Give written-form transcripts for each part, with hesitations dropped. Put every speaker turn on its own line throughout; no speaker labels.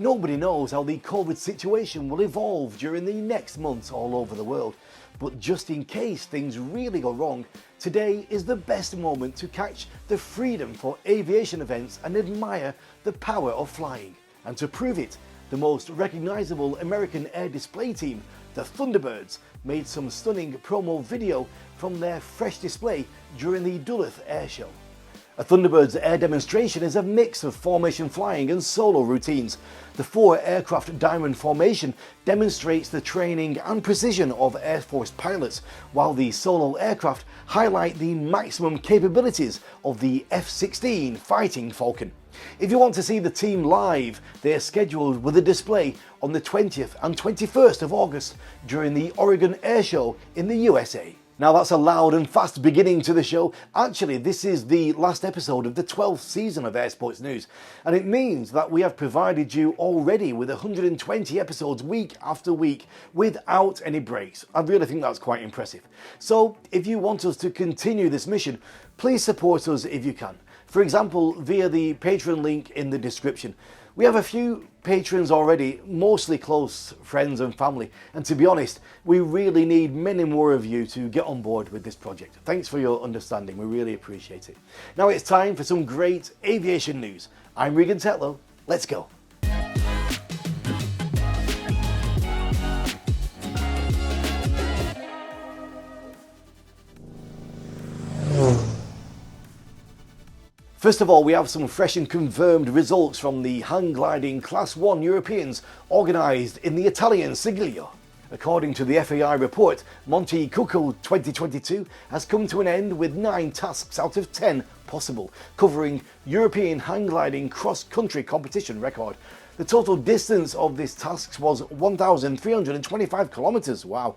Nobody knows how the COVID situation will evolve during the next months all over the world. But just in case things really go wrong, today is the best moment to catch the freedom for aviation events and admire the power of flying. And to prove it, the most recognizable American air display team, the Thunderbirds, made some stunning promo video from their fresh display during the Duluth Air Show. A Thunderbirds air demonstration is a mix of formation flying and solo routines. The 4-aircraft diamond formation demonstrates the training and precision of Air Force pilots, while the solo aircraft highlight the maximum capabilities of the F-16 Fighting Falcon. If you want to see the team live, they are scheduled with a display on the 20th and 21st of August during the Oregon Air Show in the USA. Now that's a loud and fast beginning to the show. Actually, this is the last episode of the 12th season of Air Sports News, and it means that we have provided you already with 120 episodes week after week without any breaks. I really think that's quite impressive. So if you want us to continue this mission, please support us if you can. For example, via the Patreon link in the description. We have a few patrons already, mostly close friends and family, and to be honest, we really need many more of you to get on board with this project. Thanks for your understanding, we really appreciate it. Now it's time for some great aviation news. I'm Regan Tetlow, let's go. First of all, we have some fresh and confirmed results from the hang gliding Class 1 Europeans organised in the Italian Siglio. According to the FAI report, Monte Cucco 2022 has come to an end with 9 tasks out of 10 possible, covering European hang gliding cross-country competition record. The total distance of this task was 1,325 kilometres, wow.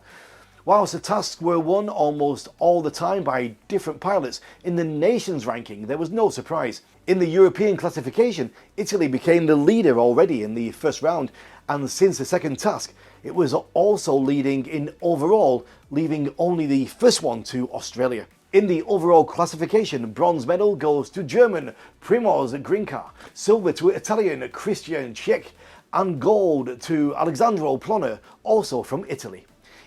Whilst the tasks were won almost all the time by different pilots, in the nations ranking there was no surprise. In the European classification, Italy became the leader already in the first round, and since the second task, it was also leading in overall, leaving only the first one to Australia. In the overall classification, bronze medal goes to German Primoz Grinka, silver to Italian Christian Cech, and gold to Alessandro Plonner, also from Italy.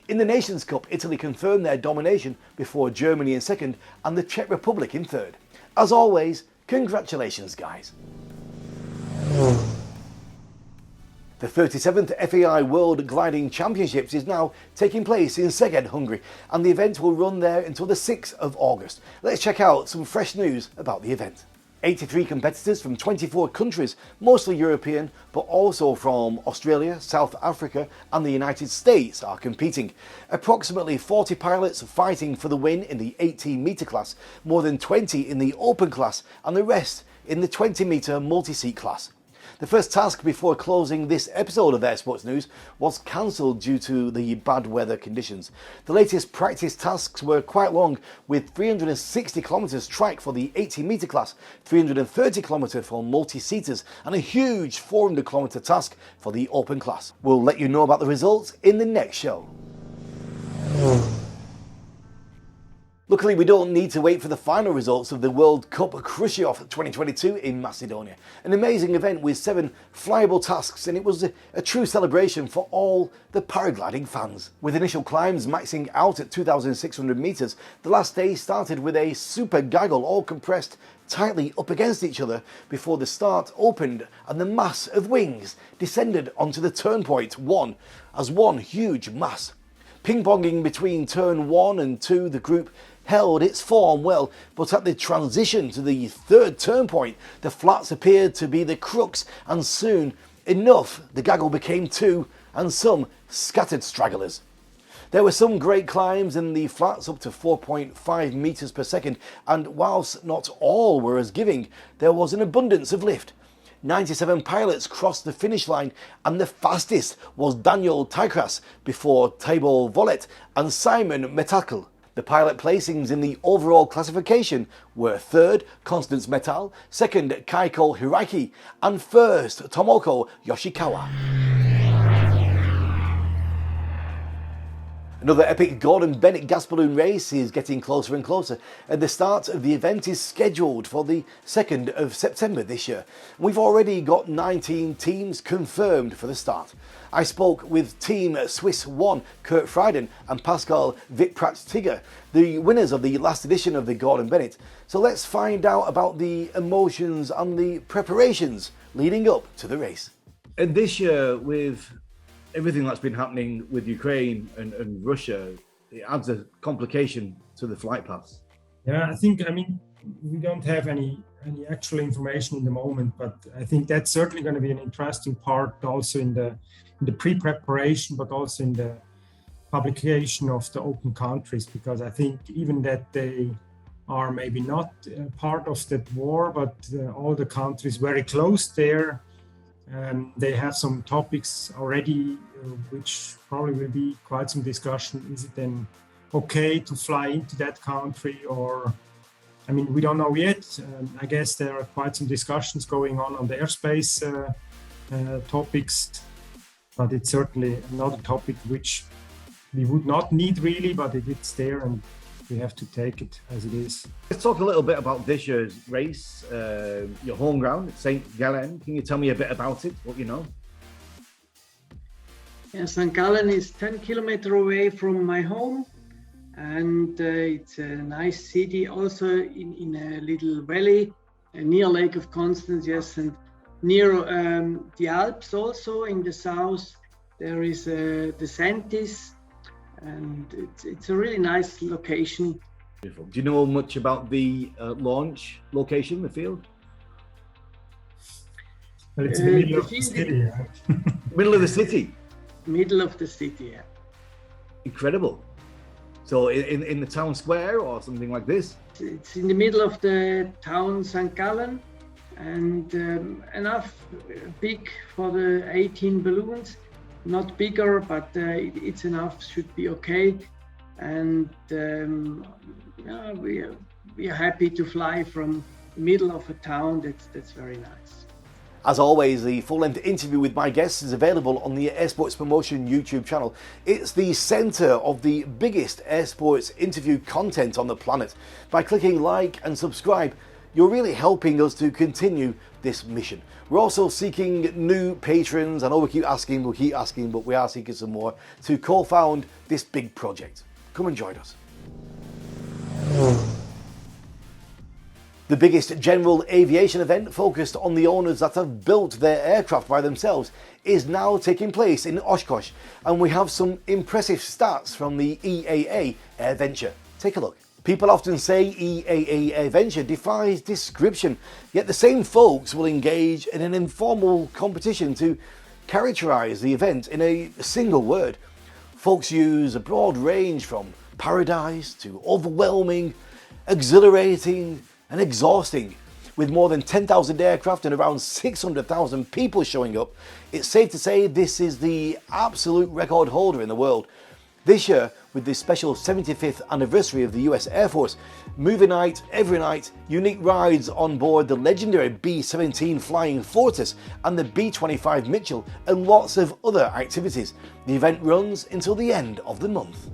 In the Nations Cup, Italy confirmed their domination before Germany in second and the Czech Republic in third. As always, congratulations guys. The 37th FAI World Gliding Championships is now taking place in Szeged, Hungary, and the event will run there until the 6th of August. Let's check out some fresh news about the event. 83 competitors from 24 countries, mostly European, but also from Australia, South Africa and the United States are competing. Approximately 40 pilots fighting for the win in the 18-metre class, more than 20 in the open class and the rest in the 20-metre multi-seat class. The first task before closing this episode of Air Sports News was cancelled due to the bad weather conditions. The latest practice tasks were quite long, with 360 kilometres track for the 80-metre class, 330 kilometres for multi-seaters and a huge 400 kilometre task for the open class. We'll let you know about the results in the next show. Luckily, we don't need to wait for the final results of the World Cup Khrushchev 2022 in Macedonia. An amazing event with 7 flyable tasks, and it was a true celebration for all the paragliding fans. With initial climbs maxing out at 2,600 metres, the last day started with a super gaggle all compressed tightly up against each other before the start opened and the mass of wings descended onto the turn point 1 as one huge mass. Ping-ponging between turn 1 and 2, the group held its form well, but at the transition to the third turn point, the flats appeared to be the crux, and soon enough the gaggle became 2 and some scattered stragglers. There were some great climbs in the flats up to 4.5 metres per second, and whilst not all were as giving, there was an abundance of lift. 97 pilots crossed the finish line, and the fastest was Daniel Tykras before Tibor Volet and Simon Metakel. The pilot placings in the overall classification were third, Constance Metal, second, Keiko Hiraki, and first, Tomoko Yoshikawa. Another epic Gordon Bennett gas balloon race is getting closer and closer, and the start of the event is scheduled for the 2nd of September this year. We've already got 19 teams confirmed for the start. I spoke with Team Swiss 1, Kurt Frieden and Pascal Wittpratz-Tigger, the winners of the last edition of the Gordon Bennett. So let's find out about the emotions and the preparations leading up to the race. And this year, with everything that's been happening with Ukraine and Russia, it adds a complication to the flight paths.
Yeah, I mean, we don't have any actual information in the moment, but I think that's certainly going to be an interesting part also in the pre-preparation, but also in the publication of the open countries, because I think even that they are maybe not part of that war, but all the countries very close there, they have some topics already, which probably will be quite some discussion. Is it then okay to fly into that country, or, I mean, we don't know yet. I guess there are quite some discussions going on the airspace topics, but it's certainly another topic which we would not need really, but it's there and we have to take it as it is.
Let's talk a little bit about this year's race, your home ground, St. Gallen. Can you tell me a bit about it, what you know?
Yeah, St. Gallen is 10 kilometers away from my home, and it's a nice city, also in a little valley near Lake of Constance, yes, and near the Alps also in the south. There is the Santis, and it's a really nice location.
Beautiful. Do you know much about the launch location, the field?
Well, it's in the middle of the city.
Middle of the city?
Middle of the city, yeah.
Incredible. So in the town square or something like this?
It's in the middle of the town St. Gallen, and enough big for the 18 balloons. Not bigger, but it's enough, should be okay. And yeah, we are happy to fly from the middle of a town. That's very nice.
As always, the full-length interview with my guests is available on the Air Sports Promotion YouTube channel. It's the centre of the biggest air sports interview content on the planet. By clicking like and subscribe, you're really helping us to continue this mission. We're also seeking new patrons. I know we'll keep asking, but we are seeking some more to co-found this big project. Come and join us. The biggest general aviation event focused on the owners that have built their aircraft by themselves is now taking place in Oshkosh, and we have some impressive stats from the EAA Venture. Take a look. People often say EAA Venture defies description, yet the same folks will engage in an informal competition to characterize the event in a single word. Folks use a broad range from paradise to overwhelming, exhilarating and exhausting. With more than 10,000 aircraft and around 600,000 people showing up, it's safe to say this is the absolute record holder in the world. This year, with the special 75th anniversary of the US Air Force, movie night, every night, unique rides on board the legendary B-17 Flying Fortress and the B-25 Mitchell, and lots of other activities. The event runs until the end of the month.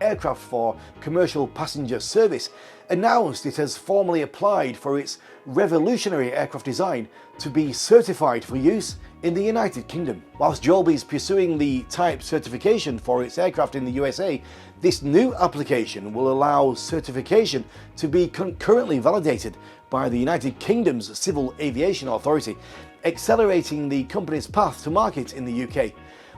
Aircraft for Commercial Passenger Service announced it has formally applied for its revolutionary aircraft design to be certified for use in the United Kingdom. Whilst Joby is pursuing the type certification for its aircraft in the USA, this new application will allow certification to be concurrently validated by the United Kingdom's Civil Aviation Authority, accelerating the company's path to market in the UK.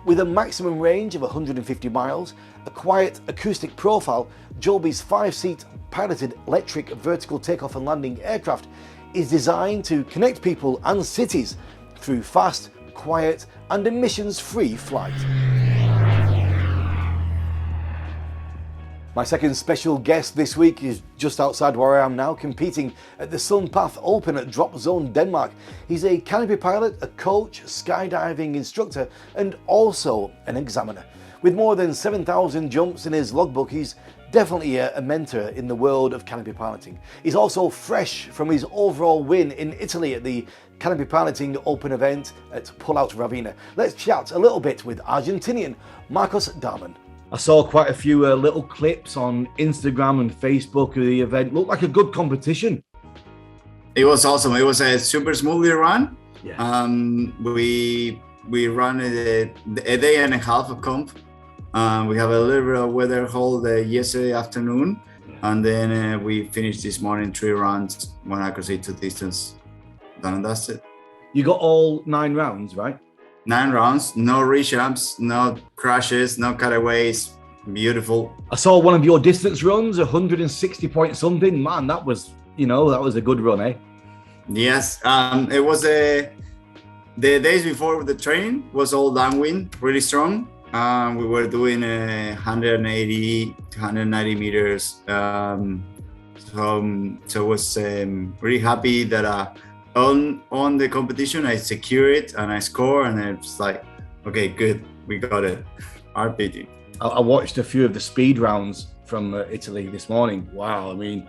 With a maximum range of 150 miles, a quiet acoustic profile, Joby's 5-seat piloted electric vertical takeoff and landing aircraft is designed to connect people and cities through fast, quiet and emissions-free flight. My second special guest this week is just outside where I am now, competing at the Sunpath Open at Drop Zone, Denmark. He's a canopy pilot, a coach, skydiving instructor, and also an examiner. With more than 7,000 jumps in his logbook, he's definitely a mentor in the world of canopy piloting. He's also fresh from his overall win in Italy at the Canopy Piloting Open event at Pullout Ravenna. Let's chat a little bit with Argentinian Markus Darman. I saw quite a few little clips on Instagram and Facebook of the event. Looked like a good competition.
It was awesome. It was a super smoothly run.
Yeah.
We ran a day and a half of comp. We have a little bit of weather hold yesterday afternoon, and then we finished this morning 3 runs, 1 accuracy, 2 distance. Done and dusted.
You got all 9 rounds, right?
9 rounds, no rejumps, no crashes, no cutaways. Beautiful.
I saw one of your distance runs, 160 point something. Man, that was a good run, eh?
Yes, it was the days before the training was all downwind, really strong. We were doing 180, 190 meters. So was really happy that on the competition I secure it and I score, and it's like, okay, good, we got it. RPT.
I watched a few of the speed rounds from Italy this morning. Wow, I mean,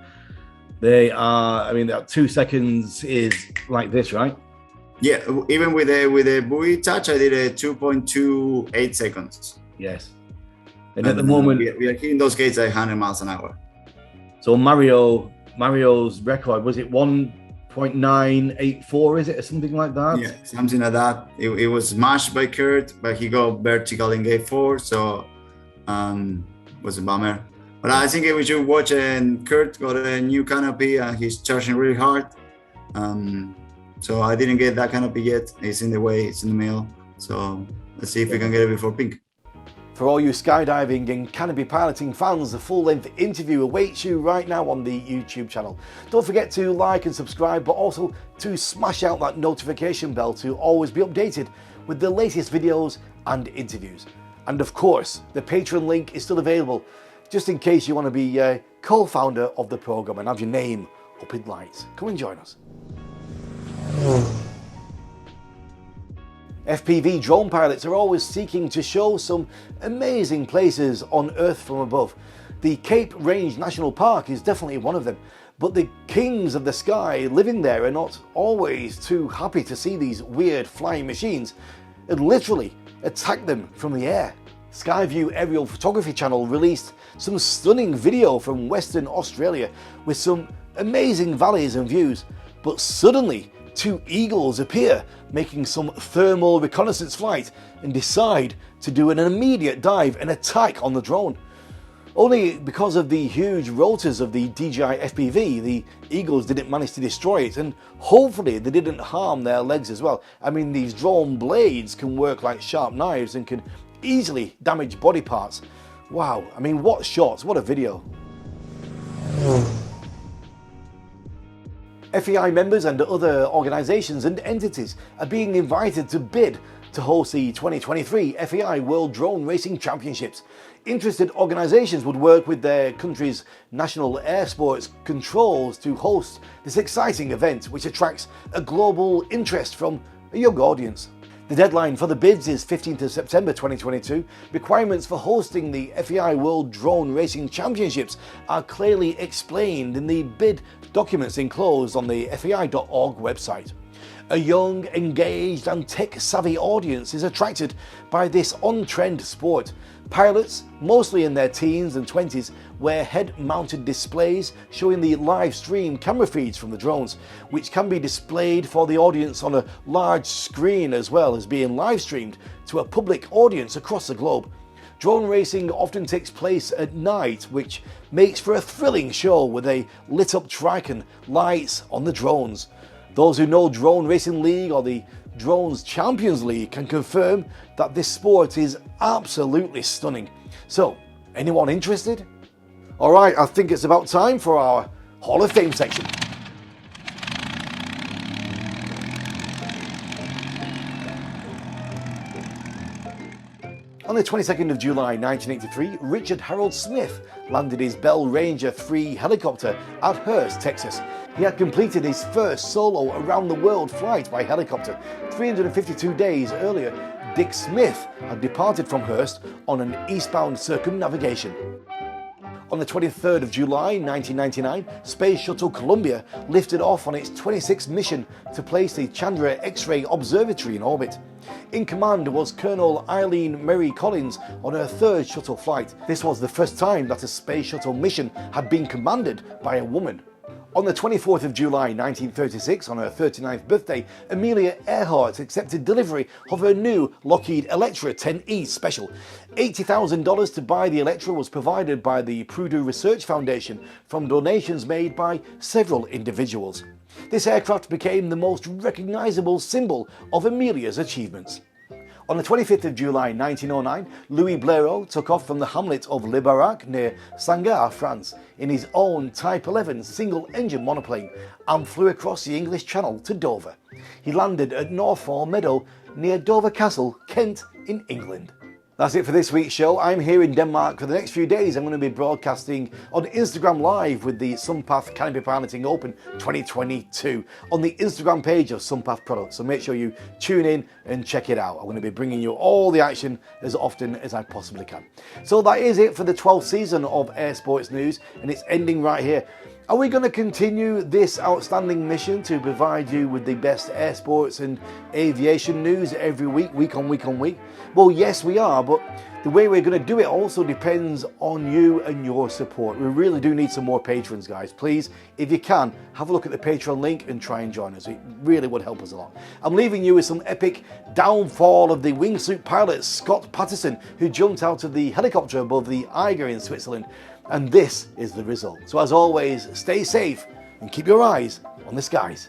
that 2 seconds is like this, right?
Yeah, even with a buoy touch, I did a 2.28 seconds.
Yes. And at the moment,
we are hitting those gates at 100 miles an hour.
So Mario's record, was it 1.984, is it, or something like that?
Yeah, something like that. It was smashed by Kurt, but he got vertical in gate 4, so was a bummer. But I think we should watch, and Kurt got a new canopy and he's charging really hard. So I didn't get that canopy yet. It's in the way, it's in the mail. So let's see if we can get it before pink.
For all you skydiving and canopy piloting fans, the full-length interview awaits you right now on the YouTube channel. Don't forget to like and subscribe, but also to smash out that notification bell to always be updated with the latest videos and interviews. And of course, the Patreon link is still available, just in case you want to be a co-founder of the program and have your name up in lights. Come and join us. FPV drone pilots are always seeking to show some amazing places on Earth from above. The Cape Range National Park is definitely one of them, but the kings of the sky living there are not always too happy to see these weird flying machines and literally attack them from the air. Skyview Aerial Photography Channel released some stunning video from Western Australia with some amazing valleys and views, but suddenly 2 eagles appear, making some thermal reconnaissance flight, and decide to do an immediate dive and attack on the drone. Only because of the huge rotors of the DJI FPV, the eagles didn't manage to destroy it, and hopefully they didn't harm their legs as well. I mean, these drone blades can work like sharp knives and can easily damage body parts. Wow, I mean, what shots, what a video. FEI members and other organisations and entities are being invited to bid to host the 2023 FEI World Drone Racing Championships. Interested organisations would work with their country's national air sports controls to host this exciting event, which attracts a global interest from a young audience. The deadline for the bids is 15th of September 2022. Requirements for hosting the FEI World Drone Racing Championships are clearly explained in the bid documents enclosed on the fei.org website. A young, engaged and tech-savvy audience is attracted by this on-trend sport. Pilots, mostly in their teens and 20s, wear head-mounted displays showing the live stream camera feeds from the drones, which can be displayed for the audience on a large screen as well as being live streamed to a public audience across the globe. Drone racing often takes place at night, which makes for a thrilling show with a lit-up track and lights on the drones. Those who know Drone Racing League or the Drones Champions League can confirm that this sport is absolutely stunning. So, anyone interested? Alright, I think it's about time for our Hall of Fame section. On the 22nd of July 1983, Richard Harold Smith landed his Bell Ranger 3 helicopter at Hurst, Texas. He had completed his first solo around-the-world flight by helicopter. 352 days earlier, Dick Smith had departed from Hurst on an eastbound circumnavigation. On the 23rd of July 1999, Space Shuttle Columbia lifted off on its 26th mission to place the Chandra X-ray Observatory in orbit. In command was Colonel Eileen Mary Collins on her third shuttle flight. This was the first time that a space shuttle mission had been commanded by a woman. On the 24th of July 1936, on her 39th birthday, Amelia Earhart accepted delivery of her new Lockheed Electra 10E Special. $80,000 to buy the Electra was provided by the Purdue Research Foundation from donations made by several individuals. This aircraft became the most recognizable symbol of Amelia's achievements. On the 25th of July 1909, Louis Blériot took off from the hamlet of Le Barac near Sangare, France, in his own Type 11 single-engine monoplane and flew across the English Channel to Dover. He landed at Northfall Meadow near Dover Castle, Kent, in England. That's it for this week's show. I'm here in Denmark for the next few days. I'm going to be broadcasting on Instagram Live with the Sunpath Canopy Piloting Open 2022 on the Instagram page of Sunpath Products. So make sure you tune in and check it out. I'm going to be bringing you all the action as often as I possibly can. So that is it for the 12th season of Air Sports News, and it's ending right here. Are we going to continue this outstanding mission to provide you with the best air sports and aviation news every week, week on week on week? Well, yes, we are, but the way we're going to do it also depends on you and your support. We really do need some more patrons, guys. Please, if you can, have a look at the Patreon link and try and join us. It really would help us a lot. I'm leaving you with some epic downfall of the wingsuit pilot Scott Patterson, who jumped out of the helicopter above the Eiger in Switzerland. And this is the result. So as always, stay safe and keep your eyes on the skies.